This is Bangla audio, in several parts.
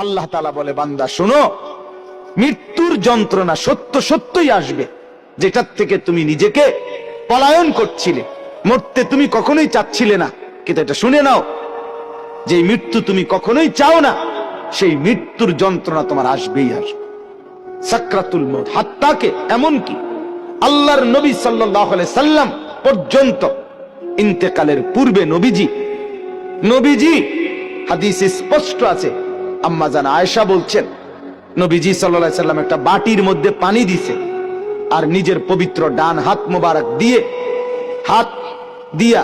আল্লাহ তাআলা বলে, বান্দা শোনো, মৃত্যুর যন্ত্রণা সত্য সত্যই আসবে, যেটার থেকে তুমি নিজেকে পলায়ন করছিলে, মরতে তুমি কখনোই চাচ্ছিলে না, কিন্তু এটা শুনে নাও, যে মৃত্যু তুমি কখনোই চাও না, সেই মৃত্যুর যন্ত্রণা তোমার আসবেই আসবে। সাকরাতুল মউত, হাত্তাকে এমনকি আল্লাহর নবী সাল্লাল্লাহু আলাইহি সাল্লাম পর্যন্ত ইন্তেকালের পূর্বে নবীজি হাদিসে স্পষ্ট আছে, আম্মা জান আয়েশা বলছেন, নবীজি সাল্লাল্লাহু আলাইহি সাল্লাম একটা বাটির মধ্যে পানি দিছে, আর নিজের পবিত্র ডান হাত মোবারক দিয়ে হাত দিয়া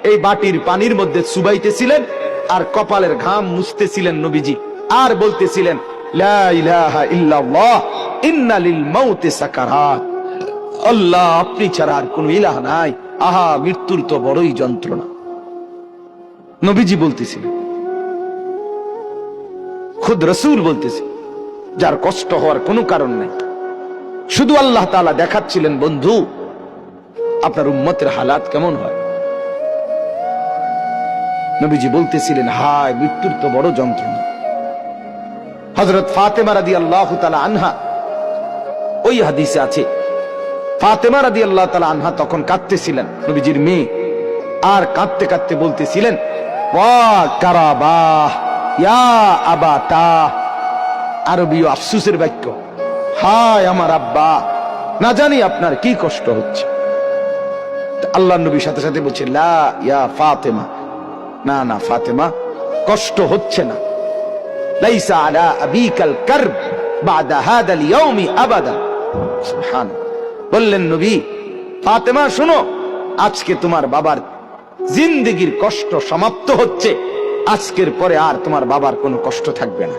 এই বাটির পানির মধ্যে চুবাইতেছিলেন, আর কপালের ঘাম মুছতেছিলেন নবীজি, আর বলতেছিলেন, লা ইলাহা ইল্লাল্লাহ ইন্না লিল মাউতি সাকারাত, আল্লাহ আপনি ছাড়া আর কোন ইলাহ নাই, আহা মৃত্যুর তো বড়ই যন্ত্রণা। নবীজি বলতেছিলেন, খুদ রাসূল বলতেছে, যার কষ্ট হওয়ার কোনো কারণ নাই, শুধু আল্লাহ তাআলা দেখাচ্ছিলেন, বন্ধু আপনার উম্মতের হালাত কেমন হয়। নবীজি বলতেছিলেন, হায় মৃত্যুর তো বড় যন্ত্রণা। হযরত ফাতেমা রাদিয়াল্লাহু তাআলা আনহা, ওই হাদিসে আছে, ফাতেমা রাদিয়াল্লাহু তাআলা আনহা তখন কাঁদতেছিলেন, নবীজির মেয়ে, আর কাঁদতে কাঁদতে বলতেছিলেন, ওয়া কারাবাহ ইয়া আবাতা, আরবীয় আফসোসের বাক্য, হায় আমার আব্বা, না জানি আপনার কি কষ্ট হচ্ছে। আল্লাহর নবীর সাথে সাথে বলছে, লা ইয়া ফাতেমা, না না ফাতেমা, কষ্ট হচ্ছে না, লাইসা আলা আবিকাল কারব বাদা হাদাল ইয়াউমি আবাদা। সুবহানাল্লাহ। বললেন নবী, ফাতেমা শোনো, আজকে তোমার বাবার জিন্দেগীর কষ্ট সমাপ্ত হচ্ছে, আজকের পরে আর তোমার বাবার কোনো কষ্ট থাকবে না।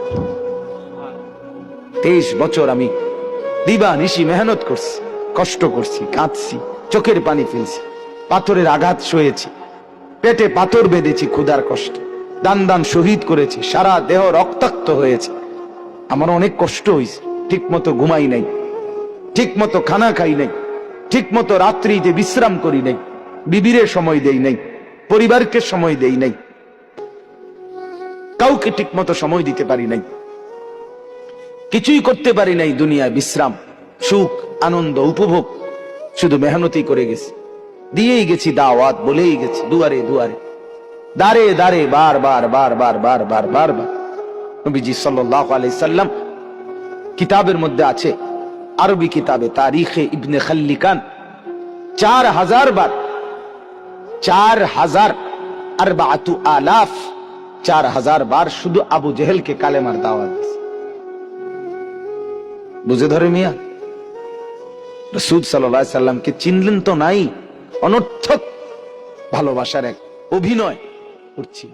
23 বছর আমি দিবা নিশি মেহনত করছি, কষ্ট করছি, কাঁদছি, চোখের পানি ফেলছি, পাথরের আঘাত সয়েছি, পেটে পাথর বেঁধেছি, ক্ষুধার কষ্ট, দান দান শহীদ করেছি, সারা দেহ রক্তাক্ত হয়েছে, আমার অনেক কষ্ট হয়েছে, ঠিক মতো ঘুমাই নাই, ঠিক মতো খানা খাই নাই, ঠিক মতো রাত্রিতে বিশ্রাম করি নাই, বিবিরে সময় দেই নাই, পরিবারকে সময় দেই নাই, কাউকে ঠিক মতো সময় দিতে পারি নাই, কিছুই করতে পারি নাই দুনিয়ায়, বিশ্রাম, সুখ, আনন্দ, উপভোগ, শুধু মেহনতই করে গেছি, দিয়েই গেছি দাওয়াত, বলেই গেছি দুয়ারে দুয়ারে, দাঁড়ে দাঁড়ে, বারবার বারবার বারবার বারবার। নবীজি সাল্লাল্লাহু আলাইহি সাল্লাম কিতাবের মধ্যে আছে, আরবি কিতাবে তারিখে ইবনে খাল্লিকান 4000 বার, 4000 বার শুধু আবু জেহেলকে কালেমার দাওয়াত দিয়েছে। বুঝে ধরে মিয়া, রাসূল সাল্লাল্লাহু আলাইহি সাল্লামকে চিনলেন তো নাই, অনর্থক ভালোবাসার এক অভিনয় করছি।